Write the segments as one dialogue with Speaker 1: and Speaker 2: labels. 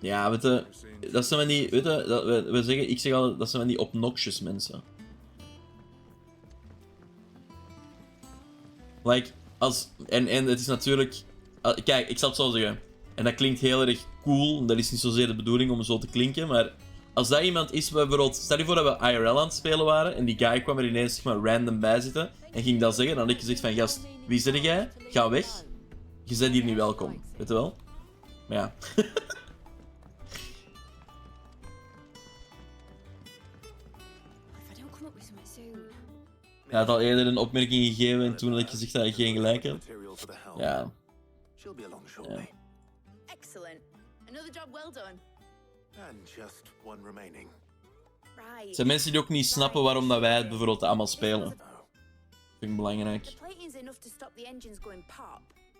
Speaker 1: Ja, weet je, dat zijn van die, weet je, we zeggen, ik zeg al, dat zijn van die obnoxious mensen. Like, en het is natuurlijk, kijk, ik zal het zo zeggen, en dat klinkt heel erg cool, dat is niet zozeer de bedoeling om zo te klinken, maar als dat iemand is, bijvoorbeeld, stel je voor dat we IRL aan het spelen waren, en die guy kwam er ineens, zeg maar, random bij zitten, en ging dat zeggen, dan had ik gezegd van, gast, wie zit jij? Ga weg. Je bent hier niet welkom, weet je wel? Maar ja. Hij had al eerder een opmerking gegeven en toen had ik gezegd dat hij geen gelijk had. Ja. Ja. Het zijn mensen die ook niet snappen waarom dat wij het bijvoorbeeld allemaal spelen. Vind ik belangrijk.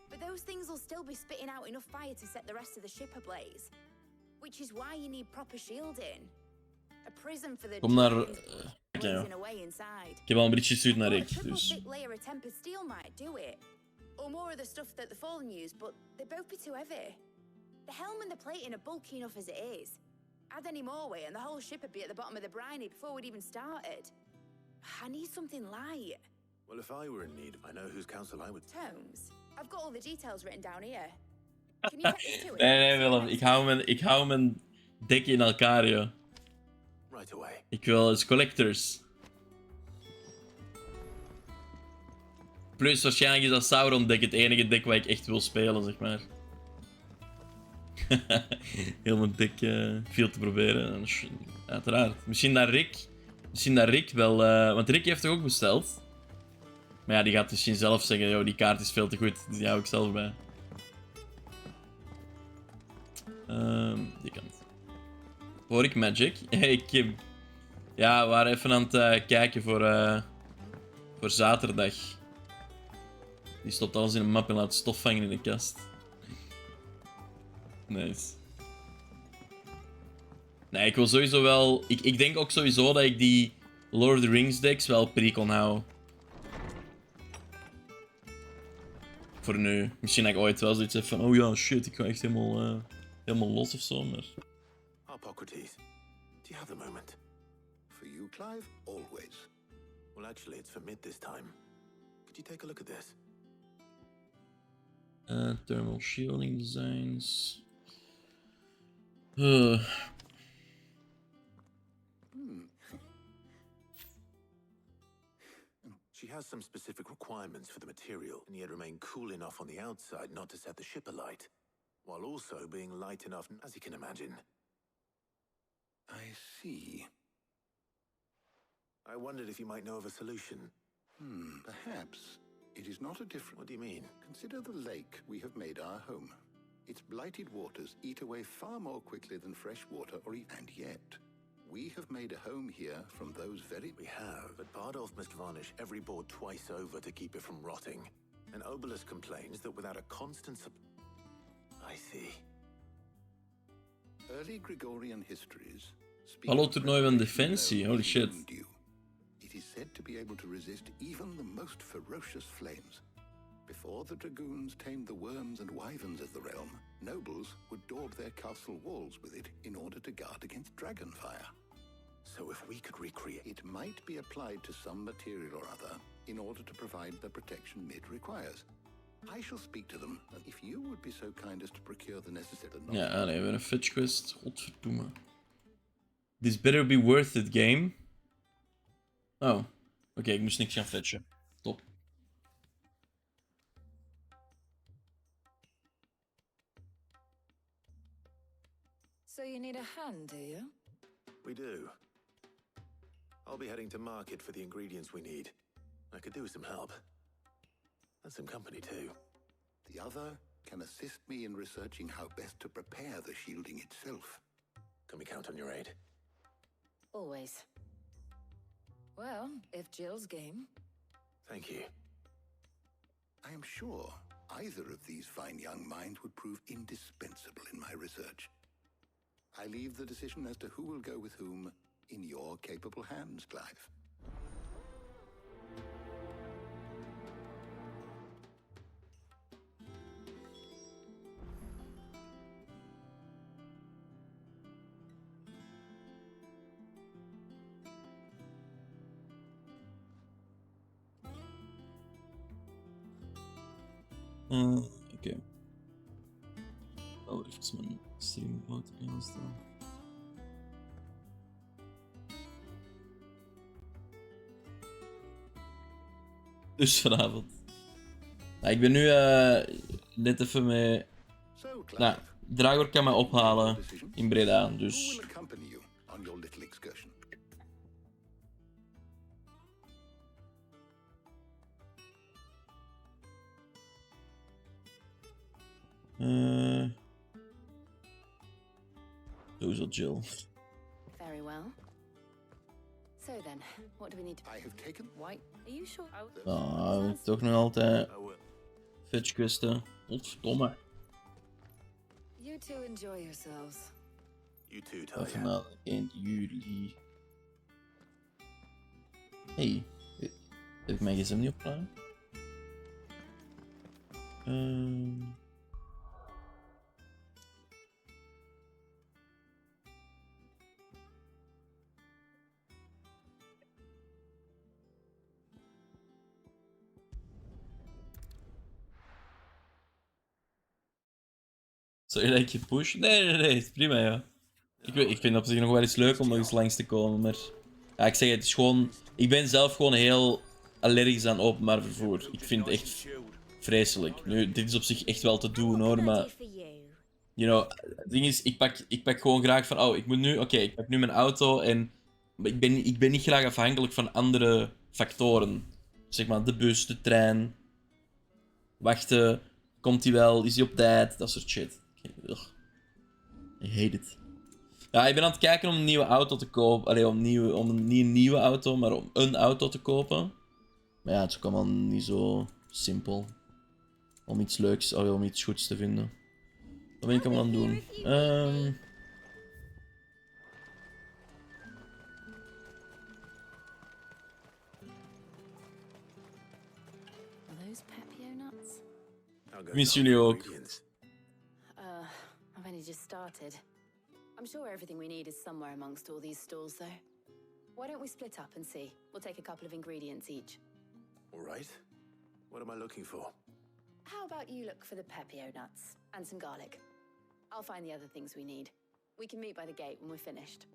Speaker 1: But those things will still be spitting out enough fire to set the rest of the ship ablaze. Which is why you need proper shielding. A prison for the blazing away inside. Ik heb al een berichtje gestuurd naar Rick, dus. Thick layer of tempered steel might do it. Or more of the stuff that the Fallen use, but they'd both be too heavy. The helm and the plating are bulky enough as it is. Add any more weight and the whole ship would be at the bottom of the briny before we'd even started. I need something light. Well, if I were in need, I know whose counsel I would... Tomes. I've got all the details written down here. Can you take this to it? Nee, Willem. Ik hou mijn dekje in elkaar, joh. Right away. Ik wil eens collectors. Plus, waarschijnlijk is dat Sauron deck het enige deck waar ik echt wil spelen, zeg maar. Heel mijn deck veel te proberen. Uiteraard. Misschien dat Rick wel... want Rick heeft toch ook besteld? Maar ja, die gaat misschien zelf zeggen, joh, die kaart is veel te goed. Dus die hou ik zelf bij. Die kant. Hoor ik Magic? Ja, we waren even aan het kijken voor zaterdag. Die stopt alles in een map en laat stof vangen in de kast. Nice. Nee, ik wil sowieso wel... Ik denk ook sowieso dat ik die Lord of the Rings decks wel pre kon houden. Voor nu. Misschien dat ik ooit wel zoiets heb van... Oh ja, shit, ik ga echt helemaal los of zo, maar...
Speaker 2: Hippocrates, do you have a moment? For you, Clive? Always. Well, actually, it's for mid this time. Could you take a look at this?
Speaker 1: Thermal shielding designs...
Speaker 2: She has some specific requirements for the material, and yet remain cool enough on the outside not to set the ship alight, while also being light enough, as you can imagine. I see. I wondered if you might know of a solution. Perhaps. It is not a different... What do you mean? Consider the lake we have made our home. Its blighted waters eat away far more quickly than fresh water or even... And yet, we have made a home here from those very...
Speaker 3: We have, but Bardolph must varnish every board twice over to keep it from rotting. And Obelisk complains that without a constant I see.
Speaker 2: Early Gregorian histories...
Speaker 1: Hallo toernooi van Defensie, holy shit.
Speaker 2: It is said to be able to resist even the most ferocious flames. Before the dragoons tamed the worms and wyverns of the realm, nobles would daub their castle walls with it in order to guard against dragonfire.
Speaker 3: So if we could recreate...
Speaker 2: It might be applied to some material or other in order to provide the protection Mid requires. I shall speak to them, and if you would be so kind as to procure the necessary...
Speaker 1: Ja, nee, we hebben een fetch quest. Godverdomme. This better be worth it, game. Oh. Oké, ik moest niks gaan fetchen. Top.
Speaker 4: So you need a hand, do you?
Speaker 3: We do. I'll be heading to market for the ingredients we need. I could do with some help. And some company too.
Speaker 2: The other can assist me in researching how best to prepare the shielding itself.
Speaker 3: Can we count on your aid?
Speaker 4: Always. Well, if Jill's game.
Speaker 3: Thank you.
Speaker 2: I am sure either of these fine young minds would prove indispensable in my research. I leave the decision as to who will go with whom in your capable hands, Clive.
Speaker 1: Oké. Wel even mijn stream mode instellen. Dus vanavond. Nou, ik ben nu net even met... Nou, Dragor kan mij ophalen in Breda, dus... Sowieso Jill.
Speaker 4: Very well. So then, what do we need to...
Speaker 2: I have taken...
Speaker 4: White? Are you sure?
Speaker 1: Ah, toch nog altijd... Fetch questen. Godverdomme.
Speaker 4: You two enjoy yourselves.
Speaker 3: You too, Talia.
Speaker 1: Even naar 1 juli. Hey, heb ik mijn gsm niet opgeladen? Zou je dat je push? Nee, is prima, ja. Ik vind op zich nog wel eens leuk om nog eens langs te komen, maar... Ja, ik zeg het is gewoon... Ik ben zelf gewoon heel allergisch aan openbaar vervoer. Ik vind het echt vreselijk. Nu, dit is op zich echt wel te doen, hoor, maar... You know, het ding is, ik pak gewoon graag van... Oh, ik moet nu... Oké, ik pak nu mijn auto en... Ik ben niet graag afhankelijk van andere factoren. Zeg maar, de bus, de trein... Wachten... Komt hij wel? Is hij op tijd? Dat soort shit. Ugh. I hate it. Ja, ik ben aan het kijken om een nieuwe auto te kopen. Allee, niet een nieuwe auto, maar om een auto te kopen. Maar ja, het is ook allemaal niet zo simpel. Om iets leuks, om iets goeds te vinden. Wat ben ik allemaal aan het doen? Miss jullie ook.
Speaker 4: I've only just started. I'm sure everything we need is somewhere amongst all these stalls, though. Why don't we split up and see? We'll take a couple of ingredients each.
Speaker 3: All right. What am I looking for?
Speaker 4: How about you look for the pepio nuts and some garlic? I'll find the other things we need. We can meet by the gate when we're finished.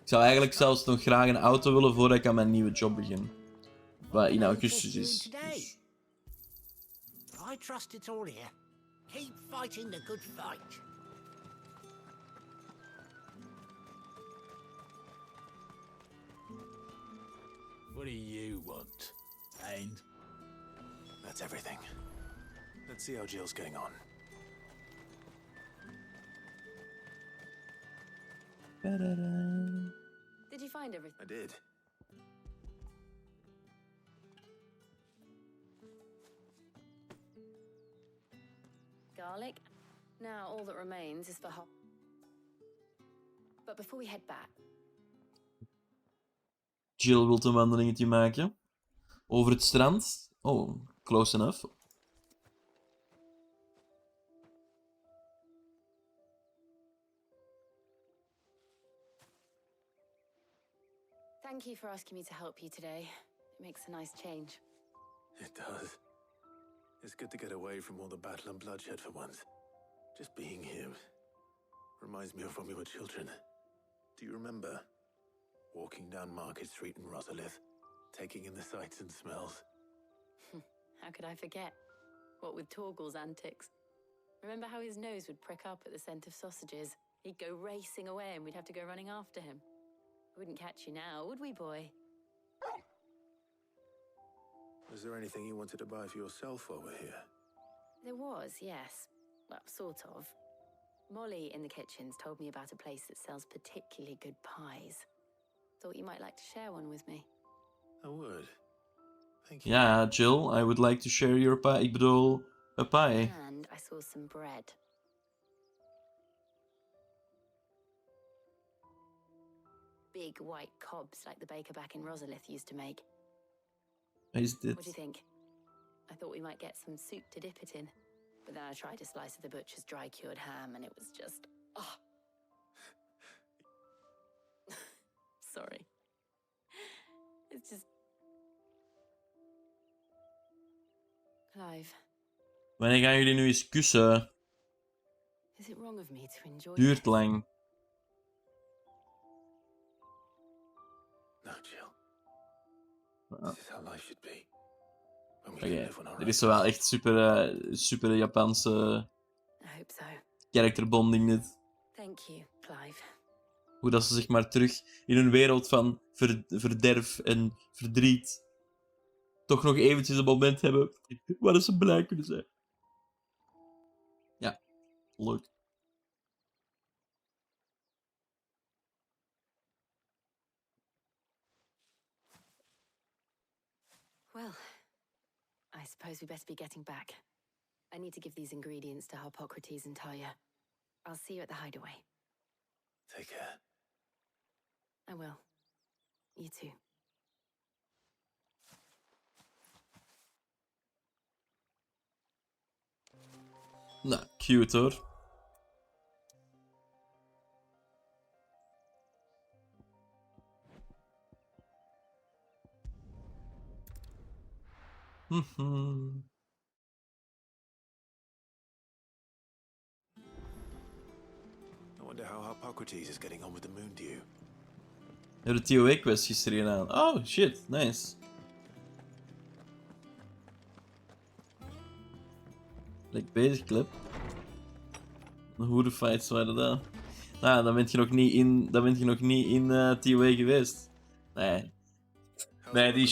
Speaker 1: Ik zou eigenlijk zelfs nog graag een auto willen voordat ik aan mijn nieuwe job begin. Wat in augustus is. Dus...
Speaker 5: I trust it's all here. Keep fighting the good fight.
Speaker 3: What do you want? Pain? That's everything. Let's see how Jill's getting on.
Speaker 4: Did you find everything?
Speaker 3: I did.
Speaker 4: Garlic. Now all that remains is for hot. But before we head back...
Speaker 1: Jill wil een wandelingetje maken. Over het strand. Oh, close enough.
Speaker 4: Thank you for asking me to help you today. It makes a nice change.
Speaker 3: It does. It's good to get away from all the battle and bloodshed for once. Just being here reminds me of when we were children. Do you remember? Walking down Market Street in Rosalith, taking in the sights and smells.
Speaker 4: How could I forget? What with Torgal's antics. Remember how his nose would prick up at the scent of sausages? He'd go racing away and we'd have to go running after him. We wouldn't catch you now, would we, boy?
Speaker 3: Was there anything you wanted to buy for yourself while we're here?
Speaker 4: There was, yes. Well, sort of. Molly in the kitchens told me about a place that sells particularly good pies. Thought you might like to share one with me.
Speaker 3: I would. Thank you.
Speaker 1: Ja, Jill, I would like to share your pie. Ik bedoel, a pie.
Speaker 4: And I saw some bread. Big white cobs like the baker back in Rosalith used to make.
Speaker 1: is dit?
Speaker 4: What do you think? I thought we might get some soup to dip it in. But then I tried a slice of the butcher's dry-cured ham and it was just... Oh. Sorry. It's just... Clive.
Speaker 1: Wanneer gaan jullie nu eens kussen?
Speaker 4: Is it wrong of me to enjoy
Speaker 1: Duurt
Speaker 4: this?
Speaker 1: lang.
Speaker 3: No, Jill. This is how life should be. When we
Speaker 1: Oké,
Speaker 3: can live on our
Speaker 1: er is wel echt super Japanse
Speaker 4: I hope so.
Speaker 1: characterbonding dit.
Speaker 4: Thank you, Clive.
Speaker 1: Hoe dat ze zeg maar terug in een wereld van verderf en verdriet toch nog eventjes een moment hebben waar ze blij kunnen zijn. Ja, leuk.
Speaker 4: Well, I suppose we better be getting back. I need to give these ingredients to Harpocrates and Talia. I'll see you at the hideaway.
Speaker 3: Take care.
Speaker 4: I will. You too.
Speaker 1: Nou, cute hoor.
Speaker 3: I wonder how Harpocrates is getting on with the moon dew.
Speaker 1: We hebben de TOA-quest gisteren gedaan. Oh, shit. Nice. Lekker bezig, clip. Hoe de fights waren dat? Nou, dan ben je nog niet in TOA geweest. Nee. Nee, die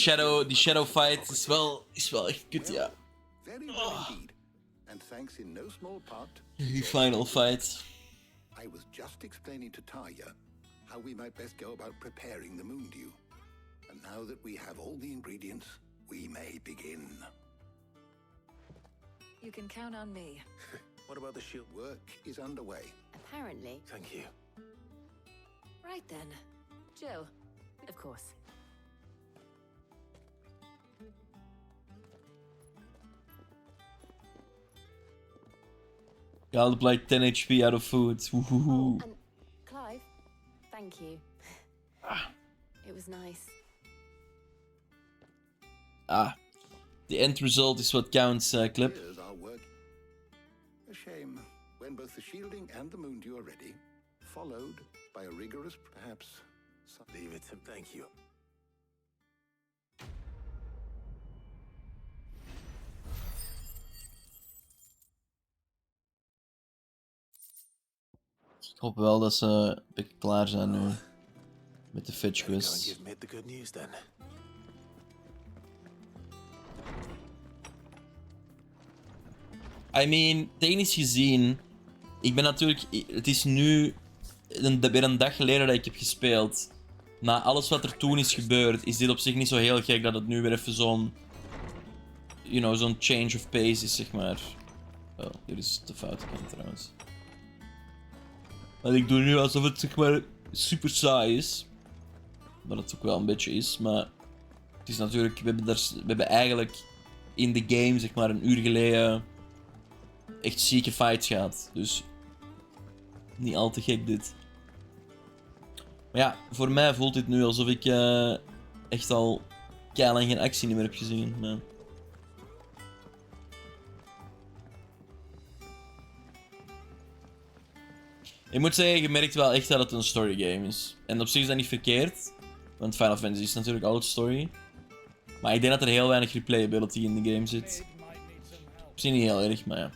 Speaker 1: shadow fight is wel echt kut, ja.
Speaker 2: Very well indeed. And thanks in no small part.
Speaker 1: Die final fight.
Speaker 2: I was just explaining to Talia how we might best go about preparing the moon dew. And now that we have all the ingredients, we may begin.
Speaker 6: You can count on me.
Speaker 3: What about the shield?
Speaker 2: Work is underway.
Speaker 4: Apparently.
Speaker 3: Thank you.
Speaker 6: Right then. Jill.
Speaker 4: Of course.
Speaker 1: Je haalde like 10 HP out of food.
Speaker 4: Oh, and Clive, thank you. It was nice.
Speaker 1: The end result is what counts, Clip.
Speaker 2: Here's our work. A shame when both the shielding and the moon dew are ready, followed by a rigorous, perhaps.
Speaker 3: Leave it to thank you.
Speaker 1: Ik hoop wel dat ze een beetje klaar zijn nu. Met de fetch
Speaker 3: Go and
Speaker 1: quest.
Speaker 3: give Mid the good news then.
Speaker 1: I mean, technisch gezien... Ik ben natuurlijk... Het is nu weer een dag geleden dat ik heb gespeeld. Na alles wat er toen is gebeurd, is dit op zich niet zo heel gek dat het nu weer even zo'n... You know, zo'n change of pace is, zeg maar. Oh, dit is de foute kant trouwens. Want ik doe nu alsof het, zeg maar, super saai is. Wat het ook wel een beetje is, maar... Het is natuurlijk... We hebben eigenlijk in de game, zeg maar, een uur geleden... echt zieke fights gehad. Dus... Niet al te gek dit. Maar ja, voor mij voelt dit nu alsof ik echt al keilang geen actie meer heb gezien. Maar... Ik moet zeggen, je merkt wel echt dat het een story game is. En op zich is dat niet verkeerd. Want Final Fantasy is natuurlijk altijd story. Maar ik denk dat er heel weinig replayability in de game zit. Misschien niet heel erg, maar ja.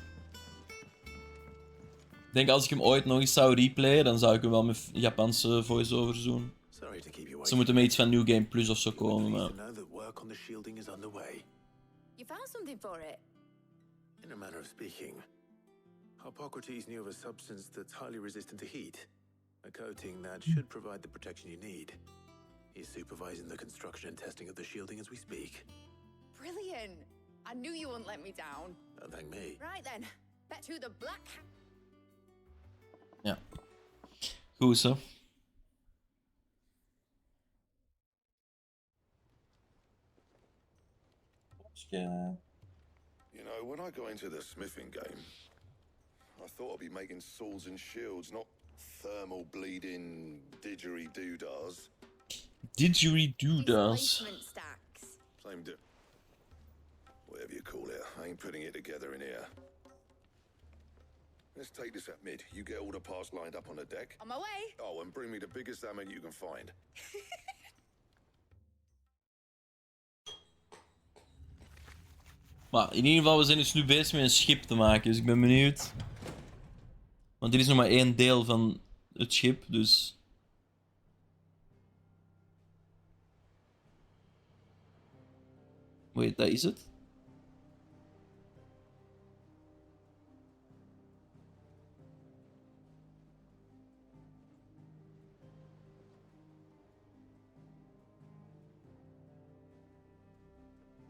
Speaker 1: Ik denk als ik hem ooit nog eens zou replayen, dan zou ik hem wel met Japanse voice-overs doen.
Speaker 3: Sorry to keep you
Speaker 1: Ze moeten met iets van New Game Plus of zo komen, maar...
Speaker 3: to know that work on the shielding is underway.
Speaker 6: You found something for it?
Speaker 3: In a manner of speaking, Harpocrates knew of a substance that's highly resistant to heat. A coating that should provide the protection you need. He's supervising the construction and testing of the shielding as we speak.
Speaker 6: Brilliant! I knew you wouldn't let me down.
Speaker 3: Don't thank me.
Speaker 6: Right then, back to the black...
Speaker 1: Ja. Goed zo.
Speaker 7: You know, when I got into the smithing game, I thought I'd be making swords and shields, not thermal bleeding didgeridoo-dahs.
Speaker 1: Displacement stacks.
Speaker 7: Same whatever you call it. I ain't putting it together in here. Let's take this at mid. You get all the parts lined up on the deck.
Speaker 6: On my way.
Speaker 7: Oh, and bring me the biggest hammer you can find.
Speaker 8: Maar in ieder geval, we zijn dus nu bezig met een schip te maken, dus ik ben benieuwd. Want er is nog maar één deel van het schip, dus... Wait, dat is het?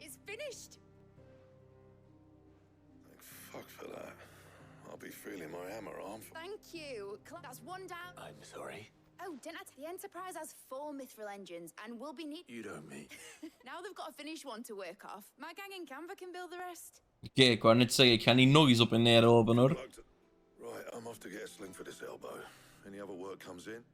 Speaker 6: It's finished.
Speaker 7: Thank fuck for that. I'll be feeling my hammer arm.
Speaker 6: Thank you. That's one down.
Speaker 3: I'm sorry.
Speaker 6: Oh, didn't I the Enterprise has 4 mithril engines and will be
Speaker 3: You don't mean.
Speaker 6: Now they've got a finished one to work off. My gang in Canva can build the rest.
Speaker 8: Oké, ik wou net zeggen, ik ga niet nog eens op en neer lopen hoor.
Speaker 7: Right, I'm off to get a sling for this elbow. Any other work comes in?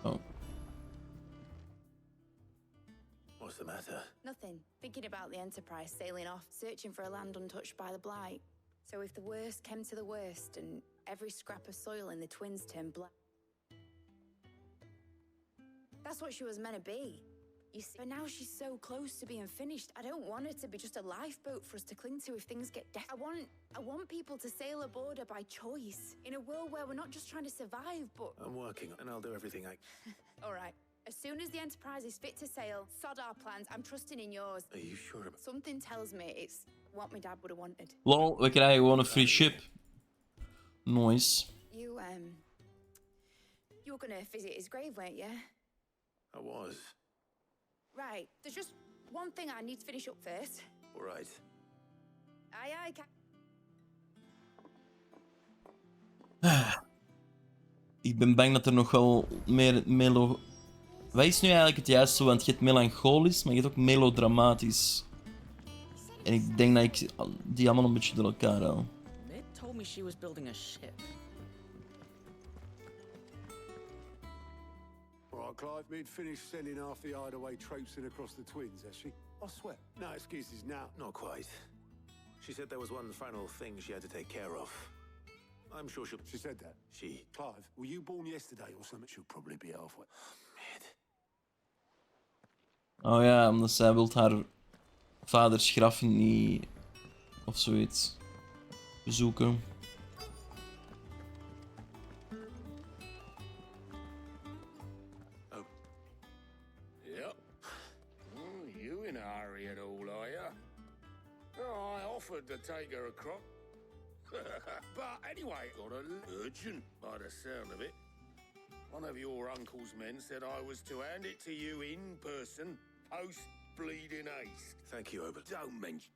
Speaker 8: Oh.
Speaker 3: What's the matter?
Speaker 6: Nothing. Thinking about the Enterprise sailing off, searching for a land untouched by the Blight. So if the worst came to the worst and every scrap of soil in the Twins turned black... That's what she was meant to be. You see, but now she's so close to being finished. I don't want her to be just a lifeboat for us to cling to if things get I want people to sail aboard her by choice. In a world where we're not just trying to survive, but...
Speaker 3: I'm working, and I'll do everything I...
Speaker 6: All right. As soon as the Enterprise is fit to sail, sod our plans. I'm trusting in yours.
Speaker 3: Are you sure about...
Speaker 6: Something tells me it's what my dad would have wanted.
Speaker 8: Lol, we krijgen gewoon een free ship. Nice.
Speaker 6: You were gonna visit his grave, weren't you?
Speaker 3: I was.
Speaker 6: Right. There's just one thing I need to finish up first.
Speaker 3: All right.
Speaker 6: Aye,
Speaker 8: Ik ben bang dat er nog wel meer Wat is nu eigenlijk het juiste? Want je hebt melancholisch, maar je hebt ook melodramatisch. En ik denk dat ik die allemaal een beetje door elkaar haal.
Speaker 9: Mid told me she was building a ship.
Speaker 10: Alright, Clive, Mid finished sending half the hideaway traipsing across the Twins, has she? I swear. No excuses now.
Speaker 3: Not quite. She said there was one final thing she had to take care of. I'm sure she'll...
Speaker 10: She said that?
Speaker 3: She...
Speaker 10: Clive, were you born yesterday or something? She'll probably be halfway.
Speaker 3: Mid.
Speaker 8: Oh ja, omdat zij wil haar vaders graf niet... of zoiets... bezoeken.
Speaker 3: Oh.
Speaker 7: Yep. You in a hurry at all, are you? Oh, I offered to take her across. But anyway, got a urgent by the sound of it. One of your uncle's men said I was to hand it to you in person, post-bleeding haste.
Speaker 3: Thank you, Ober.
Speaker 7: Don't mention...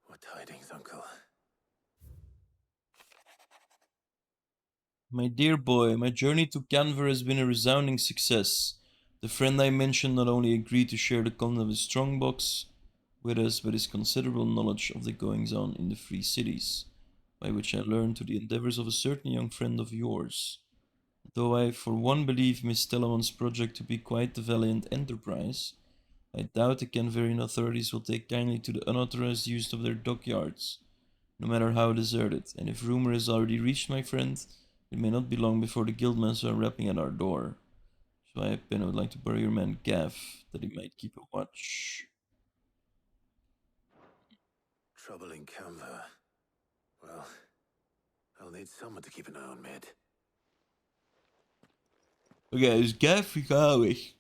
Speaker 3: What tidings, Uncle?
Speaker 8: My dear boy, my journey to Canver has been a resounding success. The friend I mentioned not only agreed to share the content of his strongbox with us, but his considerable knowledge of the goings-on in the Free Cities, by which I learned to the endeavors of a certain young friend of yours. Though I for one believe Miss Telemon's project to be quite the valiant enterprise, I doubt the Canverian authorities will take kindly to the unauthorized use of their dockyards, no matter how deserted, and if rumor has already reached my friend, it may not be long before the guildmen are rapping at our door. So I would like to borrow your man Gav, that he might keep a watch.
Speaker 3: Trouble in Canva. Well, I'll need someone to keep an eye on Mid.
Speaker 8: Oké, dus Gav, ik ga weg.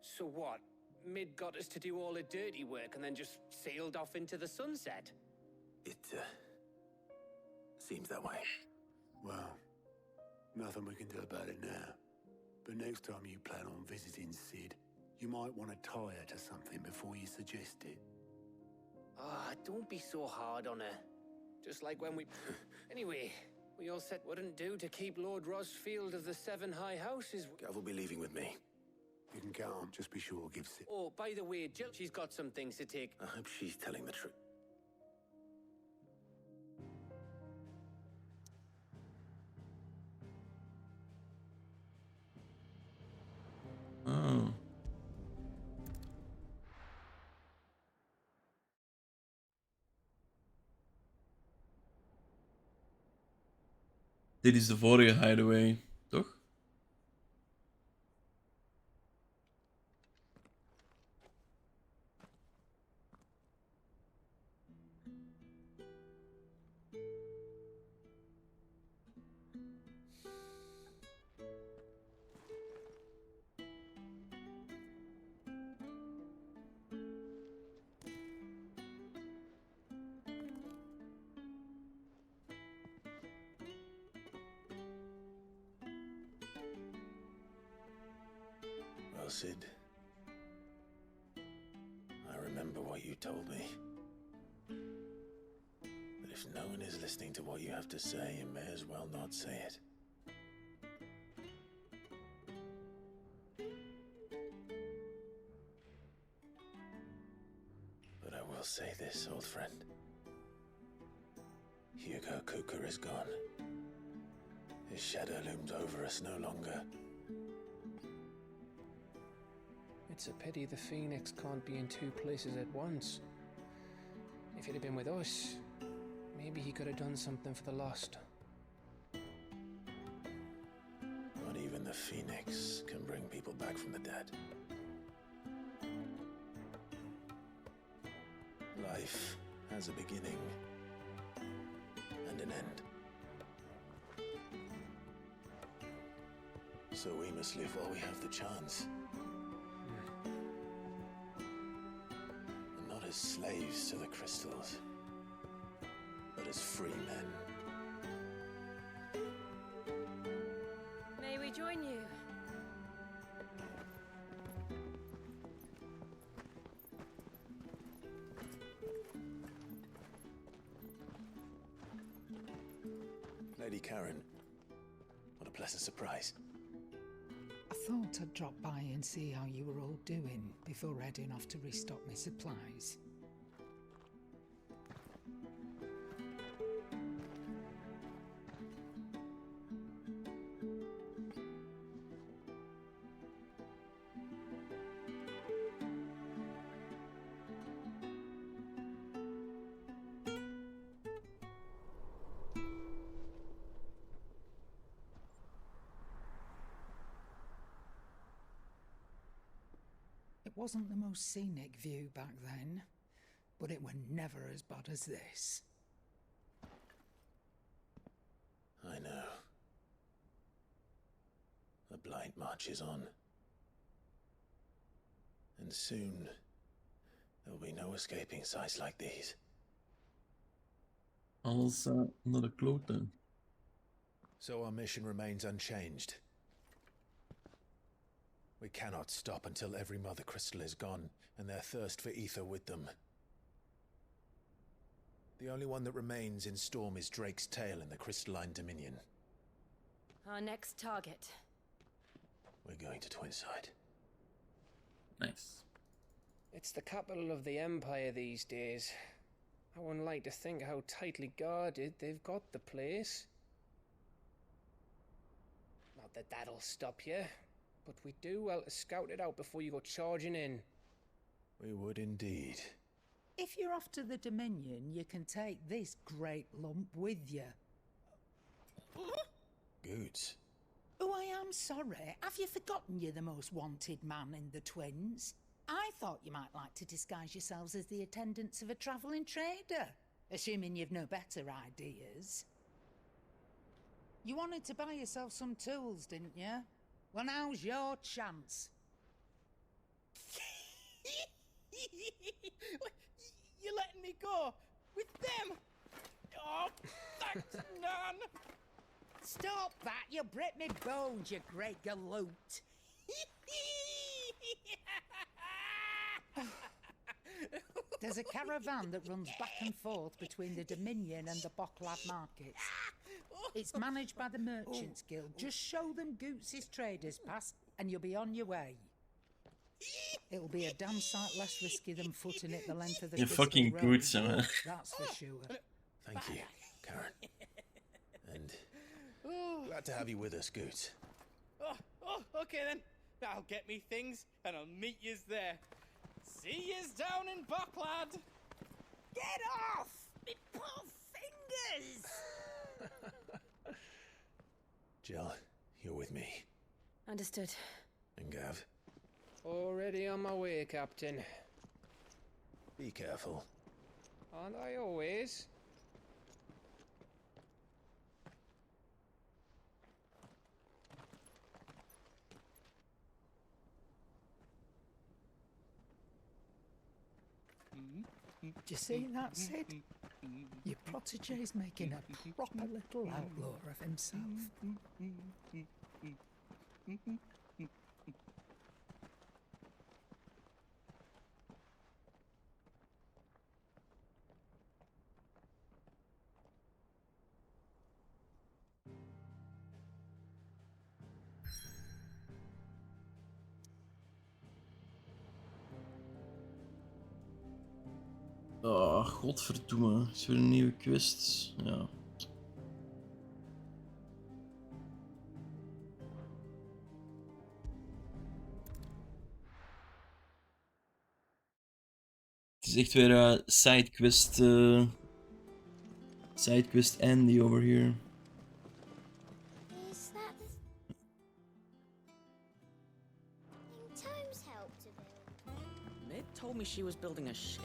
Speaker 11: So what? Mid got us to do all the dirty work and then just sailed off into the sunset?
Speaker 3: It, seems that way.
Speaker 10: Well, nothing we can do about it now. But next time you plan on visiting Sid, you might want to tie her to something before you suggest it.
Speaker 11: Ah, don't be so hard on her. Just like when we... Anyway, we all said wouldn't do to keep Lord Rosfield of the Seven High Houses.
Speaker 3: Gav will be leaving with me.
Speaker 10: You can count on. Just be sure give it.
Speaker 11: Oh, by the way, Jill, she's got some things to take.
Speaker 3: I hope she's telling the truth.
Speaker 8: Oh. Dit is de vorige hideaway, toch?
Speaker 3: Well, Sid, I remember what you told me. That if no one is listening to what you have to say, you may as well not say it. But I will say this, old friend. Hugo Cooker is gone. His shadow looms over us no longer.
Speaker 11: It's a pity the Phoenix can't be in two places at once. If he'd have been with us, maybe he could have done something for the lost.
Speaker 3: Not even the Phoenix can bring people back from the dead. Life has a beginning and an end. So we must live while we have the chance. And not as slaves to the crystals, but as free men.
Speaker 4: May we join you?
Speaker 3: Lady Karen, what a pleasant surprise.
Speaker 12: I thought I'd drop by and see how you were all doing before heading off to restock my supplies. It wasn't the most scenic view back then, but it were never as bad as this.
Speaker 3: I know. The Blight marches on. And soon, there'll be no escaping sights like these.
Speaker 8: Alles onder de kloten.
Speaker 3: So our mission remains unchanged. We cannot stop until every Mother Crystal is gone, and their thirst for ether with them. The only one that remains in Storm is Drake's Tail in the Crystalline Dominion.
Speaker 4: Our next target.
Speaker 3: We're going to Twinside.
Speaker 8: Nice.
Speaker 11: It's the capital of the Empire these days. I wouldn't like to think how tightly guarded they've got the place. Not that that'll stop you, but we do well to scout it out before you go charging in.
Speaker 3: We would indeed.
Speaker 12: If you're off to the Dominion, you can take this great lump with you.
Speaker 3: Goods.
Speaker 12: Oh, I am sorry. Have you forgotten you're the most wanted man in the Twins? I thought you might like to disguise yourselves as the attendants of a travelling trader, assuming you've no better ideas. You wanted to buy yourself some tools, didn't you? Well, now's your chance.
Speaker 9: You're letting me go with them? Oh, thanks, Nan.
Speaker 12: Stop that! You break me bones, you great galoot. There's a caravan that runs back and forth between the Dominion and the Bocklad markets. It's managed by the Merchants Guild. Just show them Goots' traders pass and you'll be on your way. It'll be a damn sight less risky than footing it the length of the Crystal
Speaker 8: fucking
Speaker 12: Road,
Speaker 8: Goots, man.
Speaker 12: that's for sure.
Speaker 3: Thank you, Karen. And glad to have you with us, Goots.
Speaker 9: Okay then. I'll get me things and I'll meet yous there. See yous down in Bocklad.
Speaker 5: Get off! Me poor fingers!
Speaker 3: Jill, you're with me.
Speaker 4: Understood.
Speaker 3: And Gav,
Speaker 11: Already on my way, Captain.
Speaker 3: be careful.
Speaker 11: Aren't I always?
Speaker 12: Do you see that, Sid? Your protege's making a proper little outlaw of himself.
Speaker 8: Oh, godverdomme. Is weer een nieuwe quest. Ja. Het is echt weer sidequest. Sidequest Andy over here.
Speaker 13: Is that the thing Tomes helped to build?
Speaker 14: Mid told me she was building a ship.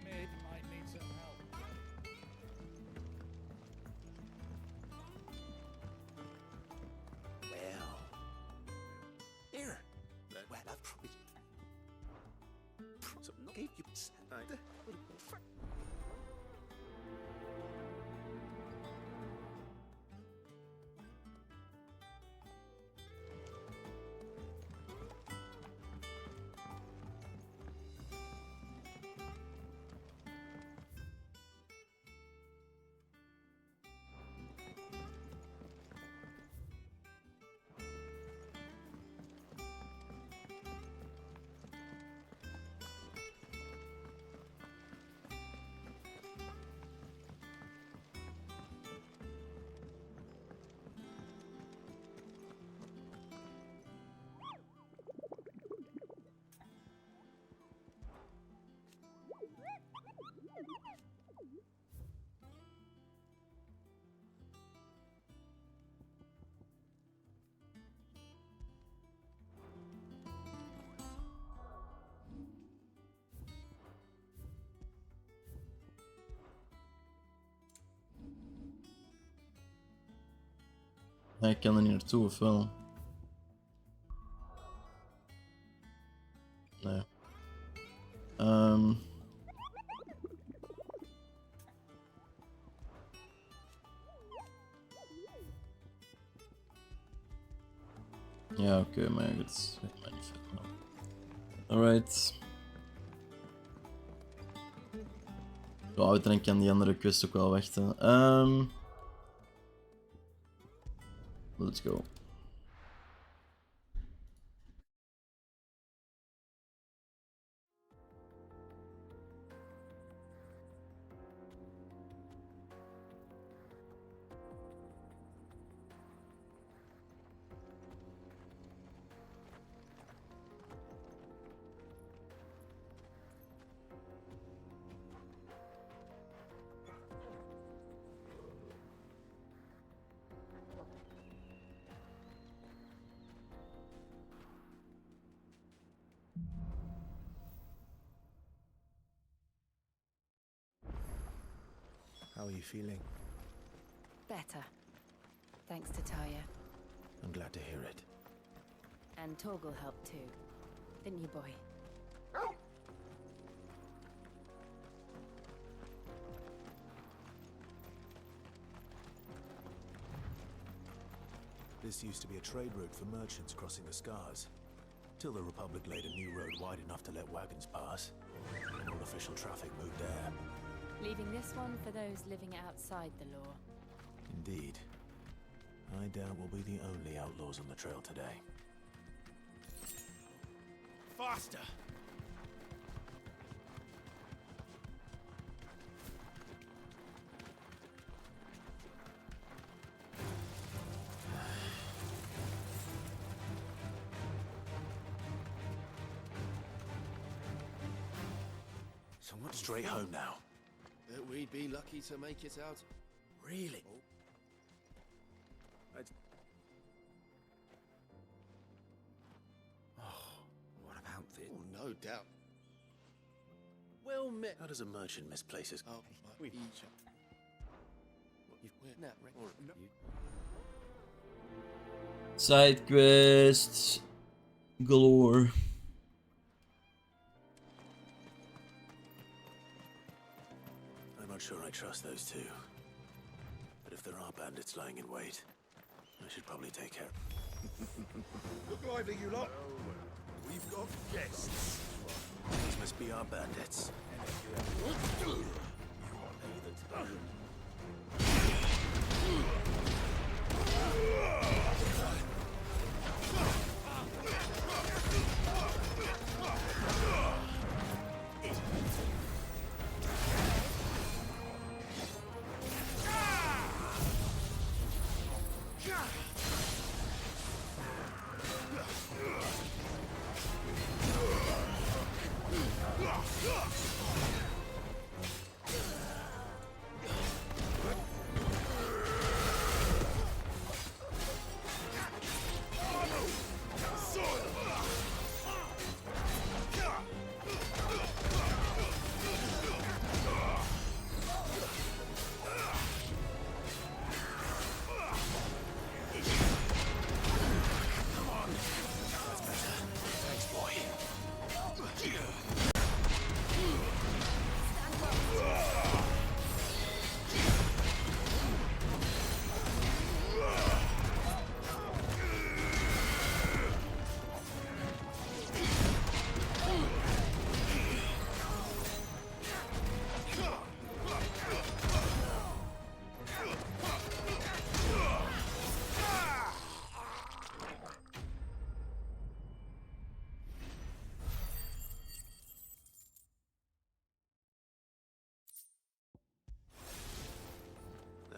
Speaker 9: Mid might need some help.
Speaker 5: Well, here. Well, I've tried. So gave you sand.
Speaker 8: Hij kan er niet naartoe, of wel? Nee. Ja, oké, maar goed. Dat weet mij niet veel. Alright. Ja, uiteindelijk kan die andere quest ook wel wachten. Let's go.
Speaker 3: How are you feeling?
Speaker 4: Better. Thanks to Talia.
Speaker 3: I'm glad to hear it.
Speaker 4: And Torgal helped too. Didn't you, boy?
Speaker 3: This used to be a trade route for merchants crossing the Scars, till the Republic laid a new road wide enough to let wagons pass, and all official traffic moved there.
Speaker 4: Leaving this one for those living outside the law.
Speaker 3: Indeed. I doubt we'll be the only outlaws on the trail today.
Speaker 9: Faster!
Speaker 3: So what's straight home now?
Speaker 15: That we'd be lucky to make it out.
Speaker 3: Really?
Speaker 15: What about this? Oh, no doubt. Well met.
Speaker 3: How does a merchant misplace his...
Speaker 15: Oh, we each other.
Speaker 8: Side quests galore.
Speaker 3: I'm not sure I trust those two. But if there are bandits lying in wait, I should probably take care.
Speaker 15: Look lively, you lot. We've got guests.
Speaker 3: These must be our bandits.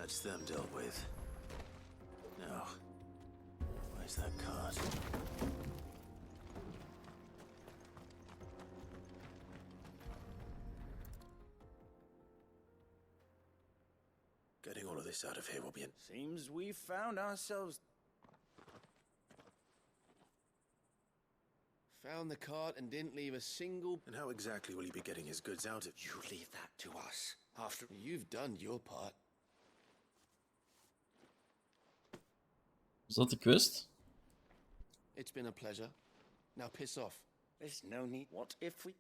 Speaker 3: That's them dealt with. Now, where's that cart? Getting all of this out of here will be
Speaker 7: Seems we've found ourselves...
Speaker 15: Found the cart and didn't leave a single...
Speaker 3: And how exactly will he be getting his goods out of...
Speaker 15: You leave that to us. After you've done your part.
Speaker 8: Was dat de quest?
Speaker 15: It's been a pleasure. Now piss off.
Speaker 7: There's no need. What if we...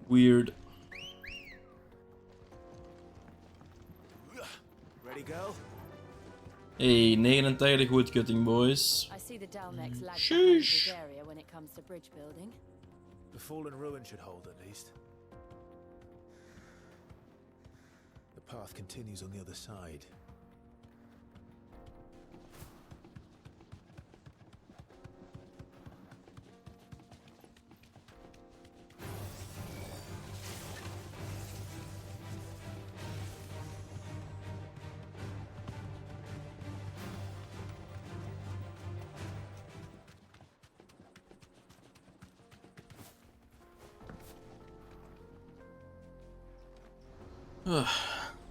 Speaker 8: Weird.
Speaker 3: Ready, go?
Speaker 8: Hey, 89 goedkutting, boys.
Speaker 4: I see the Dalmex lag behind this area when it comes to bridge building.
Speaker 3: The fallen ruin should hold, at least. The path continues on the other side.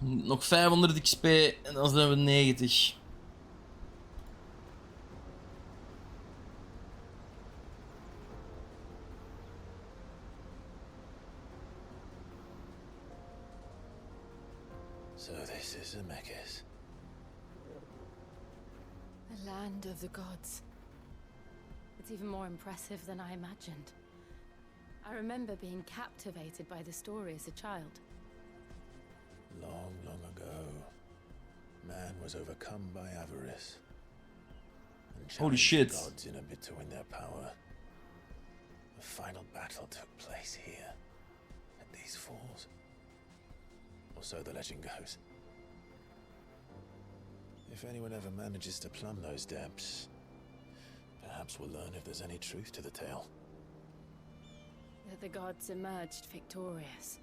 Speaker 8: Nog 500 XP en dan zijn we 90.
Speaker 3: So this is Zemeckis.
Speaker 4: The land of the gods. It's even more impressive than I imagined. I remember being captivated by the story as a child.
Speaker 3: Long, long ago, man was overcome by avarice. And
Speaker 8: Holy
Speaker 3: challenged
Speaker 8: shit.
Speaker 3: the gods in a bid to win their power. The final battle took place here, at these falls. Or so the legend goes. If anyone ever manages to plumb those depths, perhaps we'll learn if there's any truth to the tale.
Speaker 4: That the gods emerged victorious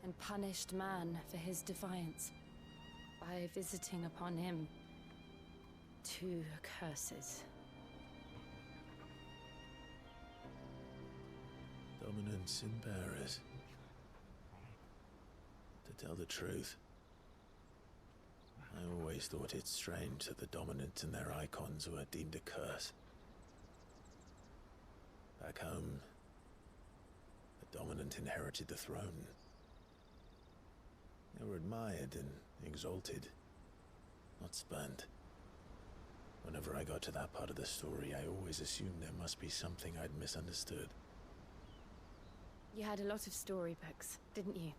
Speaker 4: and punished man for his defiance by visiting upon him 2 curses.
Speaker 3: Dominant sin bearers. To tell the truth, I always thought it strange that the dominant and their icons were deemed a curse. Back home, the dominant inherited the throne. They were admired and exalted, not spurned. Whenever I got to that part of the story, I always assumed there must be something I'd misunderstood.
Speaker 4: You had a lot of storybooks, didn't you?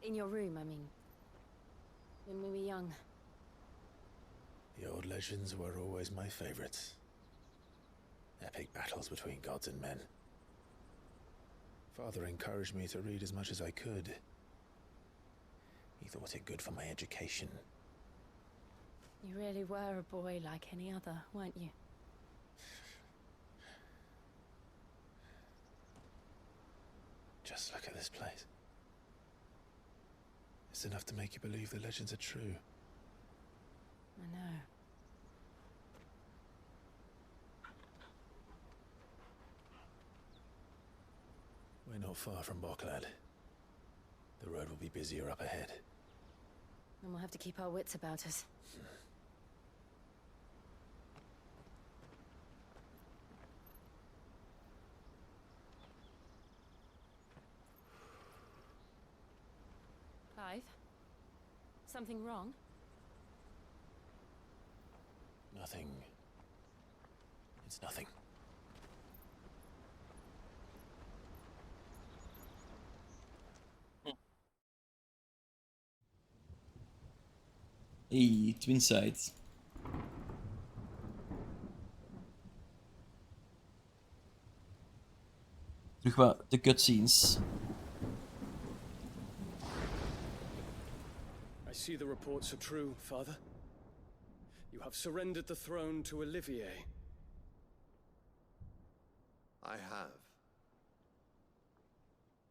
Speaker 4: In your room, I mean. When we were young.
Speaker 3: The old legends were always my favorites. Epic battles between gods and men. Father encouraged me to read as much as I could. He thought it good for my education.
Speaker 4: You really were a boy like any other, weren't you?
Speaker 3: Just look at this place. It's enough to make you believe the legends are true.
Speaker 4: I know.
Speaker 3: We're not far from Boklad. The road will be busier up ahead.
Speaker 4: And we'll have to keep our wits about us. Clive? Something wrong?
Speaker 3: Nothing. It's nothing.
Speaker 8: Hey, twin sides. Terug wat de cutscenes.
Speaker 16: I see the reports are true, Father. You have surrendered the throne to Olivier.
Speaker 2: I have.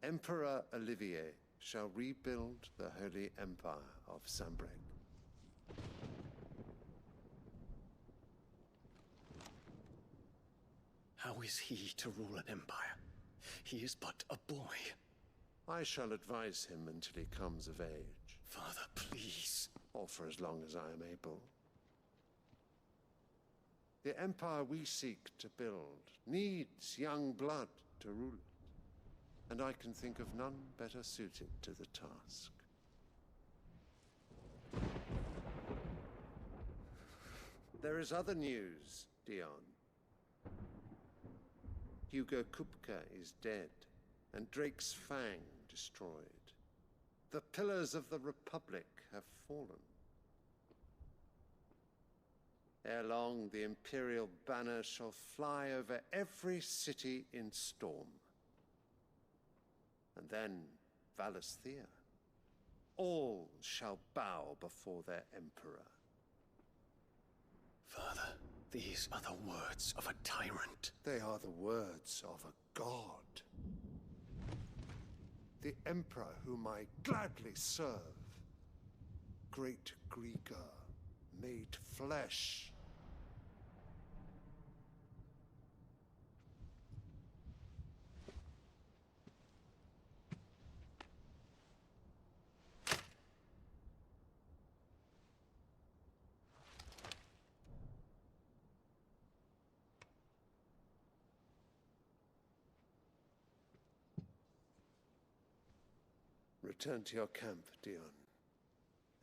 Speaker 2: Emperor Olivier shall rebuild the Holy Empire of Sanbreque.
Speaker 16: How is he to rule an empire? He is but a boy.
Speaker 2: I shall advise him until he comes of age.
Speaker 16: Father, please.
Speaker 2: Or for as long as I am able. The empire we seek to build needs young blood to rule it, and I can think of none better suited to the task. There is other news, Dion. Hugo Kupka is dead, and Drake's Fang destroyed. The pillars of the Republic have fallen. Ere long, the Imperial banner shall fly over every city in Storm. And then, Valisthea. All shall bow before their Emperor.
Speaker 16: Father, these are the words of a tyrant.
Speaker 2: They are the words of a god. The Emperor whom I gladly serve. Great Grieger, made flesh.
Speaker 10: Return to your camp, Dion,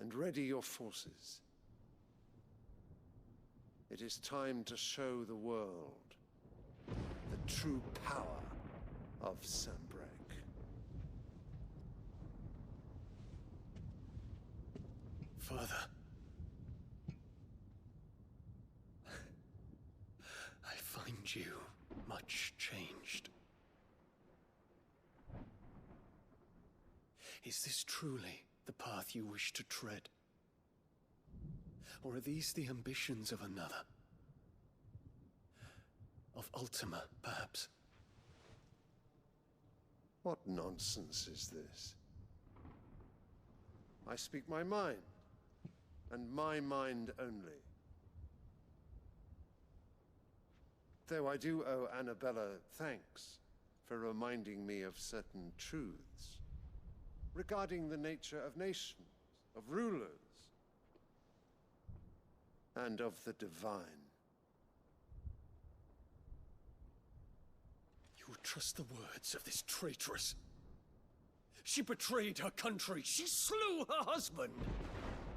Speaker 10: and ready your forces. It is time to show the world the true power of Sanbreque.
Speaker 16: Father. I find you much changed. Is this truly the path you wish to tread? Or are these the ambitions of another? Of Ultima, perhaps?
Speaker 10: What nonsense is this? I speak my mind, and my mind only. Though I do owe Annabella thanks for reminding me of certain truths regarding the nature of nations, of rulers, and of the divine.
Speaker 16: You would trust the words of this traitress? She betrayed her country. She slew her husband.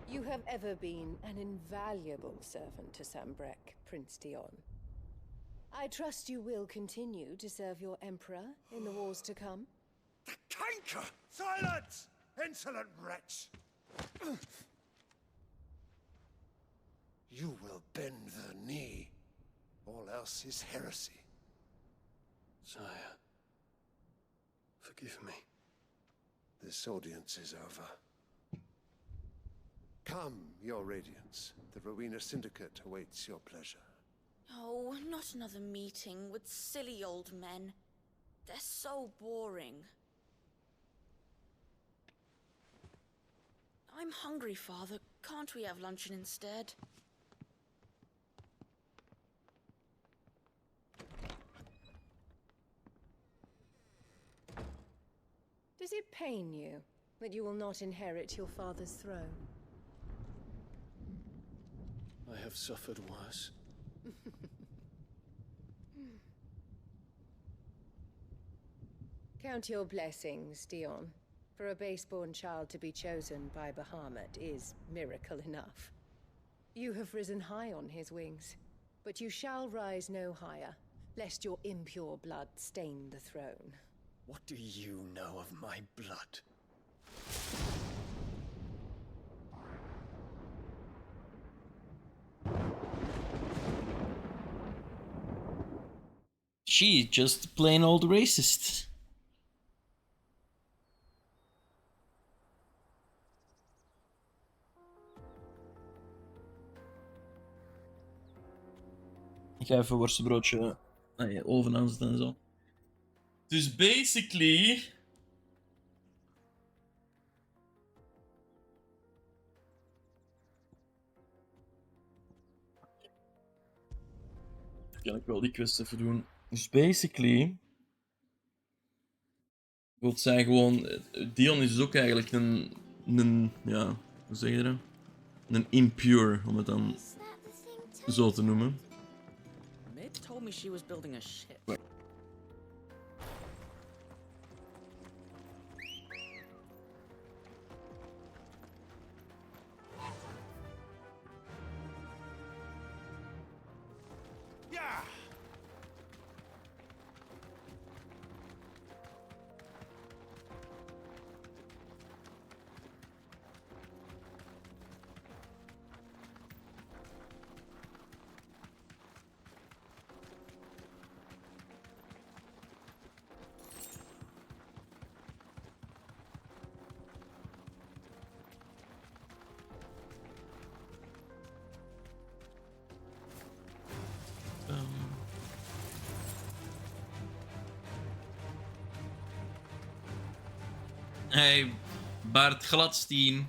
Speaker 17: You have ever been an invaluable servant to Sanbreque, Prince Dion. I trust you will continue to serve your Emperor in the wars to come.
Speaker 10: The canker! Silence! Insolent wretch! You will bend the knee. All else is heresy.
Speaker 16: Sire, forgive me.
Speaker 10: This audience is over. Come, your Radiance. The Rowena Syndicate awaits your pleasure.
Speaker 14: Oh, not another meeting with silly old men. They're so boring. I'm hungry, Father. Can't we have luncheon instead?
Speaker 17: Does it pain you that you will not inherit your father's throne?
Speaker 16: I have suffered worse.
Speaker 17: Count your blessings, Dion. For a base-born child to be chosen by Bahamut is miracle enough. You have risen high on his wings, but you shall rise no higher, lest your impure blood stain the throne.
Speaker 16: What do you know of my blood?
Speaker 8: She just plain old racist. Ik ga even worstenbroodje oven aanzetten en zo. Dus basically... Kan ik wel die quest even doen. Dus basically... Wil zij gewoon... Dion is dus ook eigenlijk een... Ja, hoe zeg je dat? Een impure, om het dan zo te noemen.
Speaker 14: Mid told me she was building a ship.
Speaker 8: Hey, Bart Gladstein.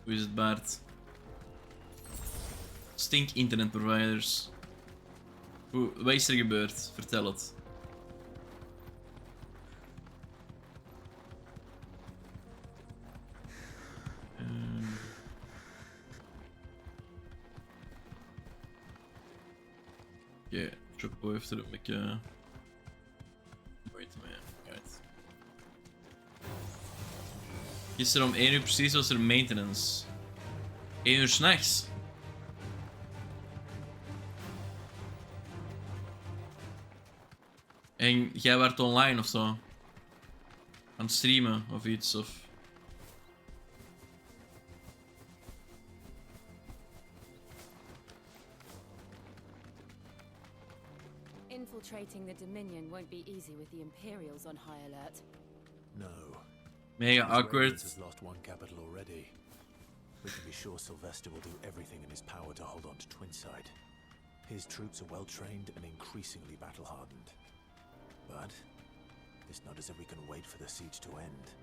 Speaker 8: Hoe is het, Bart? Stink internetproviders. Wat is er gebeurd? Vertel het. Oké, Chocobo heeft er een beetje... Gisteren om 1 uur precies was er maintenance. 1 uur 's nachts. En jij werd online of zo? Aan het streamen of iets of...
Speaker 4: Infiltrating the Dominion won't be easy with the Imperials on high alert.
Speaker 3: No.
Speaker 8: Mega awkward.
Speaker 3: Has lost one capital already. We can be sure Sylvester will do everything in his power to hold on to Twinside. His troops are well trained and increasingly battle-hardened. But it's not as if we can wait for the siege to end.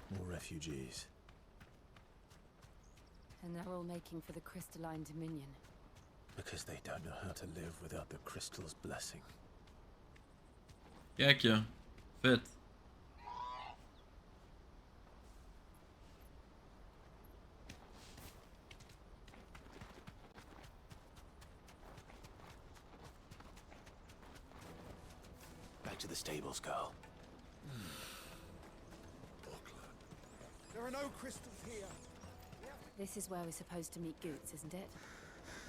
Speaker 3: More refugees.
Speaker 4: And they're all making for the Crystalline Dominion.
Speaker 3: Because they don't know how to live without the crystal's blessing.
Speaker 8: Kijk je. Vet.
Speaker 3: Back to the stables, girl.
Speaker 16: There are no crystals here.
Speaker 4: This is where we're supposed to meet Goots, isn't it?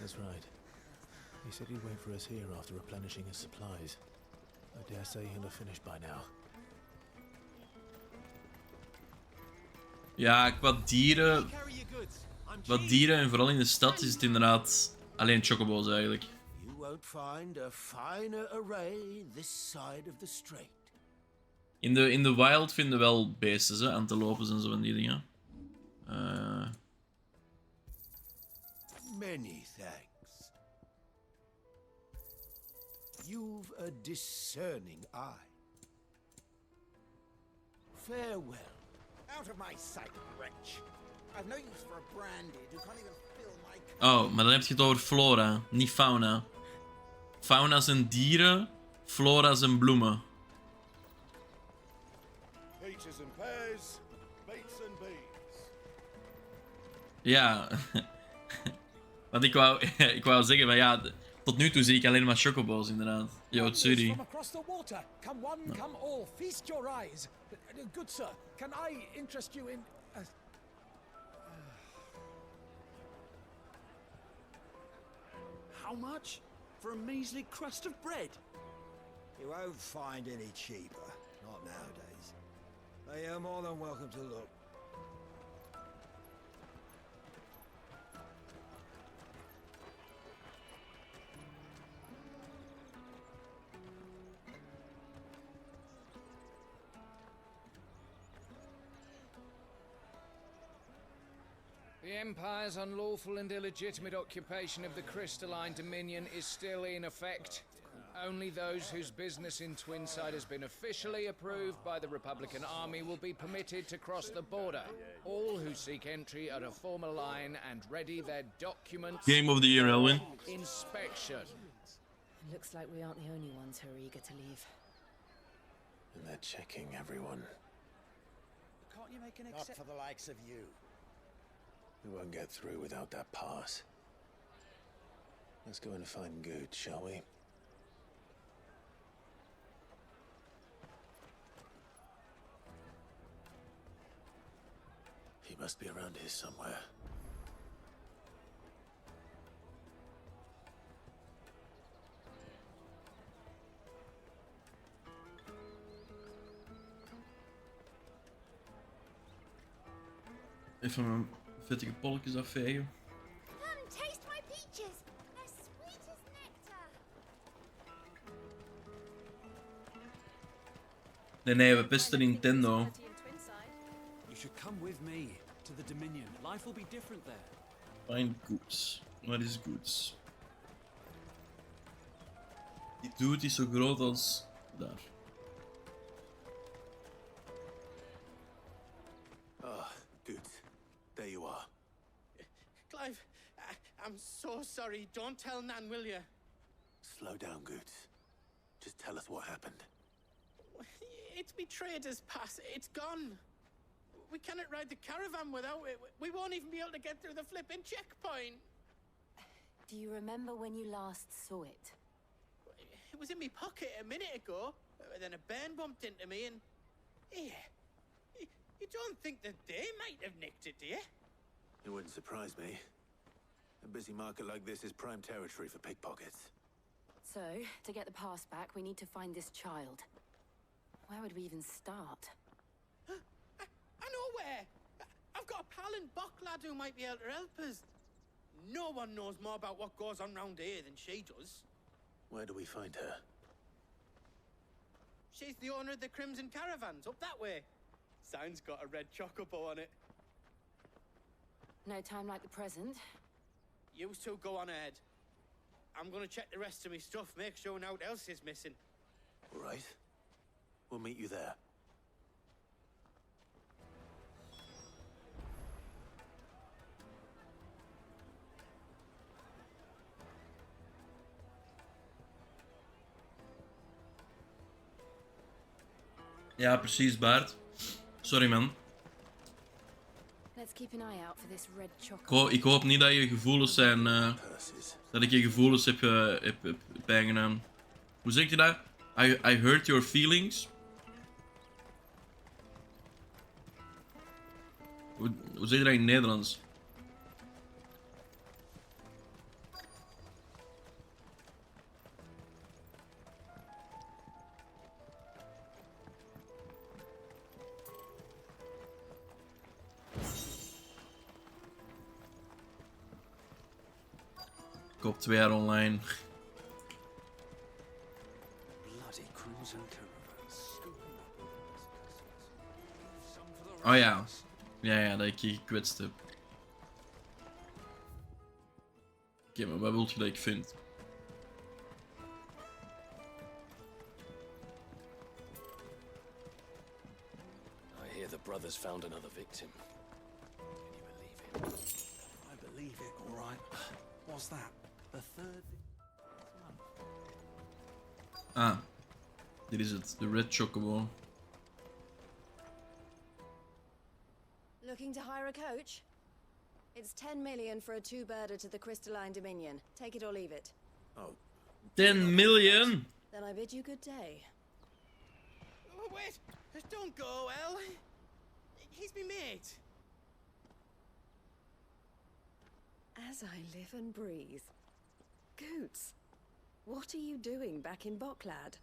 Speaker 3: That's right. He said he'd wait for us here after replenishing his supplies. I dare say he'll have finished by now.
Speaker 8: Ja, qua dieren... Wat dieren en vooral in de stad is het inderdaad alleen chocobo's eigenlijk.
Speaker 5: You won't find a finer array this side of the strait.
Speaker 8: In de wild vinden wel beesten, hè? Antilopes en zo van die dingen.
Speaker 5: Many thanks. You've a discerning eye. Farewell.
Speaker 16: Out of my sight, wretch. I've no use for a branded who can't even fill my cup.
Speaker 8: Oh, maar dan heb je het over flora, niet fauna. Fauna zijn dieren, flora zijn bloemen.
Speaker 16: Peaches and pears, beets and beans.
Speaker 8: Ja. Want ik wou zeggen van ja, tot nu toe zie ik alleen maar chocobo's inderdaad. Yo, sorry.
Speaker 18: From across the water. Come one, come all. Feast your eyes. Good sir, can I interest you in...
Speaker 16: How much? For a measly crust of bread?
Speaker 19: You won't find any cheaper. Not nowadays. But you're more than welcome to look.
Speaker 11: The Empire's unlawful and illegitimate occupation of the Crystalline Dominion is still in effect. Only those whose business in Twinside has been officially approved by the Republican Army will be permitted to cross the border. All who seek entry are to form a line and ready their documents.
Speaker 8: Game of the year, Elwin.
Speaker 11: Inspection.
Speaker 4: Looks like we aren't the only ones who are eager to leave.
Speaker 3: And they're checking everyone.
Speaker 16: Can't you make an
Speaker 19: Not for the likes of you.
Speaker 3: We won't get through without that pass. Let's go and find Good, shall we? He must be around here somewhere.
Speaker 8: Even mijn vettige polletjes afvegen.
Speaker 13: Come, taste my peaches. They're sweet as nectar.
Speaker 8: Nee, we pesten Nintendo.
Speaker 16: You should come with me to the Dominion. Life will be different there.
Speaker 8: Find goods. Wat is goods? Die dude is zo groot als daar.
Speaker 3: Ah, Good. There you are.
Speaker 9: Clive, I'm so sorry. Don't tell Nan, will you?
Speaker 3: Slow down, Good. Just tell us what happened.
Speaker 9: It's betrayed pass. It's gone. We cannot ride the caravan without it. We won't even be able to get through the flipping checkpoint.
Speaker 4: Do you remember when you last saw it?
Speaker 9: It was in my pocket a minute ago. Then a bairn bumped into me and... Yeah. You don't think that they might have nicked it, do you?
Speaker 3: It wouldn't surprise me. A busy market like this is prime territory for pickpockets.
Speaker 4: So, to get the pass back, we need to find this child. Where would we even start?
Speaker 9: I know where! I've got a pal in Bocklad who might be able to help us. No one knows more about what goes on round here than she does.
Speaker 3: Where do we find her?
Speaker 9: She's the owner of the Crimson Caravans, up that way. Sign's got a red chocobo on it.
Speaker 4: No time like the present.
Speaker 9: You two go on ahead. I'm gonna check the rest of my stuff, make sure no else is missing.
Speaker 3: All right. We'll meet you there.
Speaker 8: Ja, precies, Bart. Sorry, man.
Speaker 4: Let's keep an eye out for this red chocolate.
Speaker 8: Ik hoop niet dat je gevoelens zijn... dat ik je gevoelens heb pijn gedaan. Hoe zeg je dat? I hurt your feelings. Hoe zeg je dat in Nederlands? Ik koop 2 jaar online. Oh ja. Ja, dat ik je gekwetst heb. Oké, maar wat wilt je dat ik vind?
Speaker 16: I hear the brothers found another victim. Can you believe it?
Speaker 18: I believe it, all right. What's that? The third...
Speaker 8: Ah. Dit is het. De Red Chocobo.
Speaker 17: Looking to hire a coach? It's 10 million for a two-birder to the Crystalline Dominion. Take it or leave it.
Speaker 3: Oh.
Speaker 8: 10 million?
Speaker 17: Then I bid you good day.
Speaker 9: Oh, wait! Don't go, El. He's me mate.
Speaker 17: As I live and breathe. Goots, what are you doing back in Bocklad?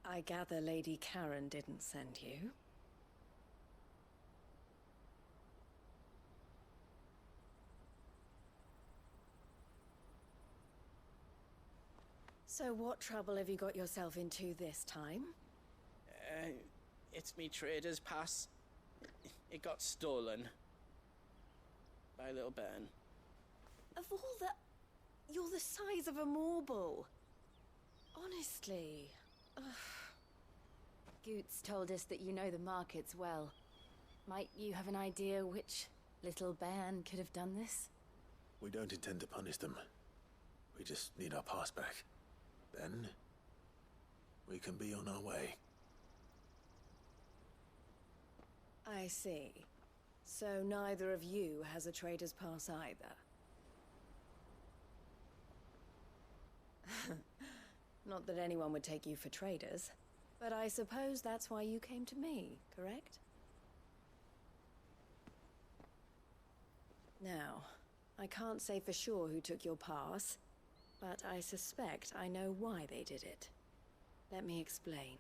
Speaker 17: I gather Lady Karen didn't send you. So what trouble have you got yourself into this time?
Speaker 9: It's me trader's pass. It got stolen. By a little bairn.
Speaker 17: Of all the... You're the size of a marble. Honestly. Ugh.
Speaker 4: Goots told us that you know the markets well. Might you have an idea which little bairn could have done this?
Speaker 3: We don't intend to punish them. We just need our pass back. Then, we can be on our way.
Speaker 17: I see. So neither of you has a trader's pass either. Not that anyone would take you for traders, but I suppose that's why you came to me, correct? Now, I can't say for sure who took your pass, but I suspect I know why they did it. Let me explain.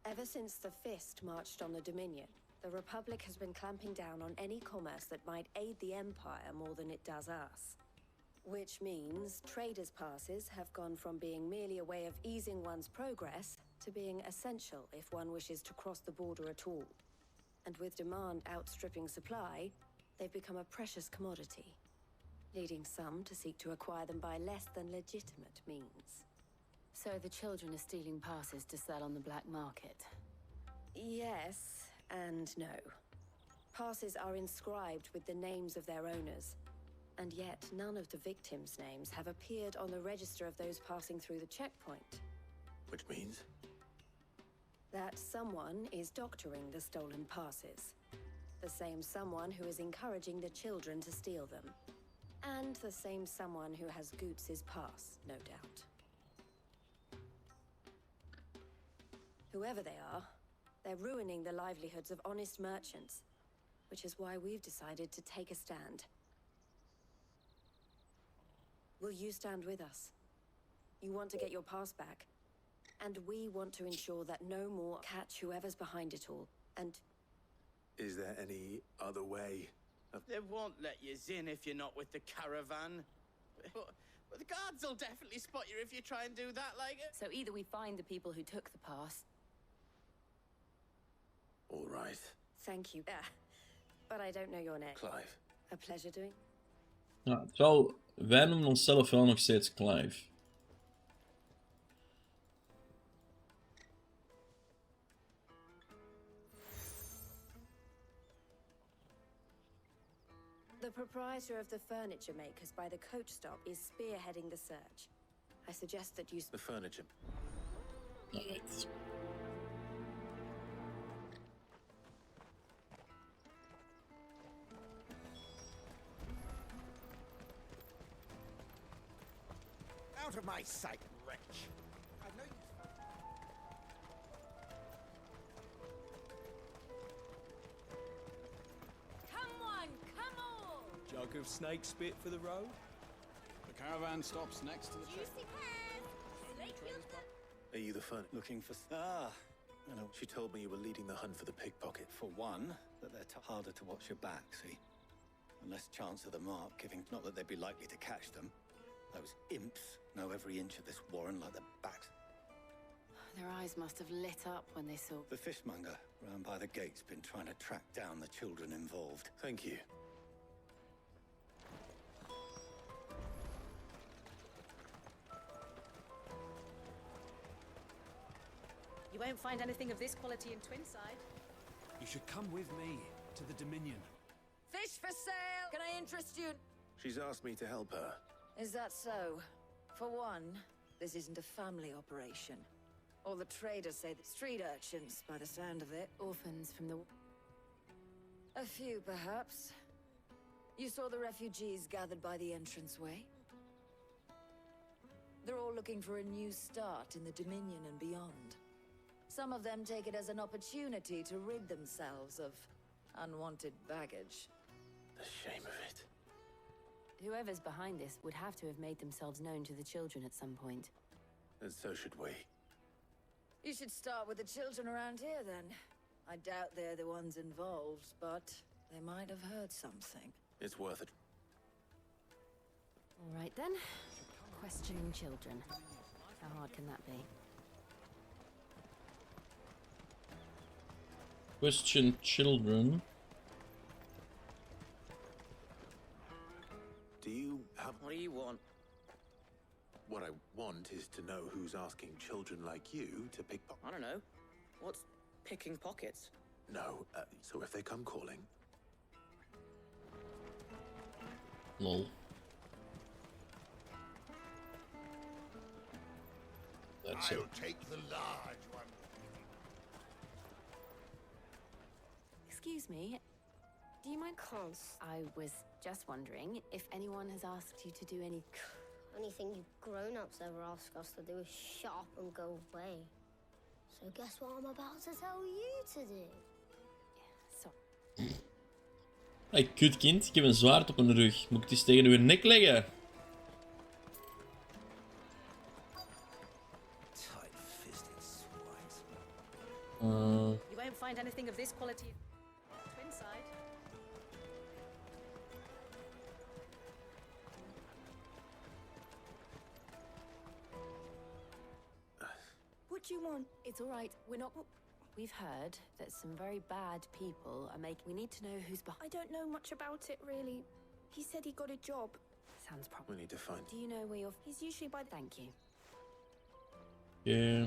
Speaker 17: Ever since the Fist marched on the Dominion, the Republic has been clamping down on any commerce that might aid the Empire more than it does us. Which means traders' passes have gone from being merely a way of easing one's progress to being essential if one wishes to cross the border at all. And with demand outstripping supply, they've become a precious commodity, leading some to seek to acquire them by less than legitimate means.
Speaker 4: So the children are stealing passes to sell on the black market?
Speaker 17: Yes and no. Passes are inscribed with the names of their owners,
Speaker 20: And yet, none of the victims' names have appeared on the register of those passing through the checkpoint.
Speaker 3: Which means?
Speaker 20: That someone is doctoring the stolen passes. The same someone who is encouraging the children to steal them. And the same someone who has Goots's pass, no doubt. Whoever they are, they're ruining the livelihoods of honest merchants, which is why we've decided to take a stand. Will you stand with us? You want to get your pass back, and we want to ensure that no more catch whoever's behind it all, and...
Speaker 3: Is there any other way of...
Speaker 9: They won't let you in if you're not with the caravan. But the guards will definitely spot you if you try and do that, like...
Speaker 20: So either we find the people who took the pass...
Speaker 3: All right.
Speaker 20: Thank you. But I don't know your name.
Speaker 3: Clive.
Speaker 20: A pleasure doing...
Speaker 8: Ja, terwijl wij noemen onszelf wel nog steeds Clive.
Speaker 20: The proprietor of the furniture makers by the coach stop is spearheading the search. I suggest that you...
Speaker 3: The furniture.
Speaker 8: Alright.
Speaker 5: Out of my sight, wretch! I know you...
Speaker 13: Come on, come on!
Speaker 16: Jug of snake spit for the road?
Speaker 21: The caravan stops next to the check.
Speaker 13: Juicy pears! Snake
Speaker 3: Are you the fun?
Speaker 22: Looking for... Ah! I know.
Speaker 3: She told me you were leading the hunt for the pickpocket.
Speaker 22: For one, that they're harder to watch your back, see? And less chance of the mark giving... Not that they'd be likely to catch them. Those imps know every inch of this warren like their backs.
Speaker 20: Their eyes must have lit up when they saw...
Speaker 22: The fishmonger round by the gate's been trying to track down the children involved.
Speaker 3: Thank you.
Speaker 20: You won't find anything of this quality in Twinside.
Speaker 16: You should come with me to the Dominion.
Speaker 6: Fish for sale! Can I interest you?
Speaker 3: She's asked me to help her.
Speaker 6: Is that so? For one, this isn't a family operation. All the traders say that street urchins, by the sound of it.
Speaker 20: Orphans from the...
Speaker 6: A few, perhaps. You saw the refugees gathered by the entranceway? They're all looking for a new start in the Dominion and beyond. Some of them take it as an opportunity to rid themselves of unwanted baggage.
Speaker 3: The shame of it.
Speaker 20: Whoever's behind this would have to have made themselves known to the children at some point.
Speaker 3: And so should we.
Speaker 6: You should start with the children around here, then. I doubt they're the ones involved, but they might have heard something.
Speaker 3: It's worth it.
Speaker 20: All right, then. Questioning children. How hard can that be?
Speaker 8: Question children.
Speaker 3: Do you have...
Speaker 9: What do you want?
Speaker 3: What I want is to know who's asking children like you to pick
Speaker 9: I don't know. What's picking pockets?
Speaker 3: No, so if they come calling...
Speaker 8: Lol. That's it.
Speaker 19: I'll take the large one.
Speaker 20: Excuse me. Do you mind?
Speaker 23: Cons.
Speaker 20: I was just wondering if anyone has asked you to do any...
Speaker 23: Anything you grown-ups ever ask us to do is shut up and go away. So guess what I'm about to tell you to do?
Speaker 20: So...
Speaker 8: Hey, kut kind, ik heb een zwaard op mijn rug. Moet ik het eens tegen uw nek leggen?
Speaker 5: Tight-fisted swines.
Speaker 20: You won't find anything of this quality Twinside. What do you want? It's all right. We're not... We've heard that some very bad people are making... We need to know who's behind...
Speaker 6: I don't know much about it, really. He said he got a job.
Speaker 20: Sounds proper.
Speaker 3: We need to find...
Speaker 20: Do you know where you're... He's usually by... Thank you.
Speaker 8: Yeah.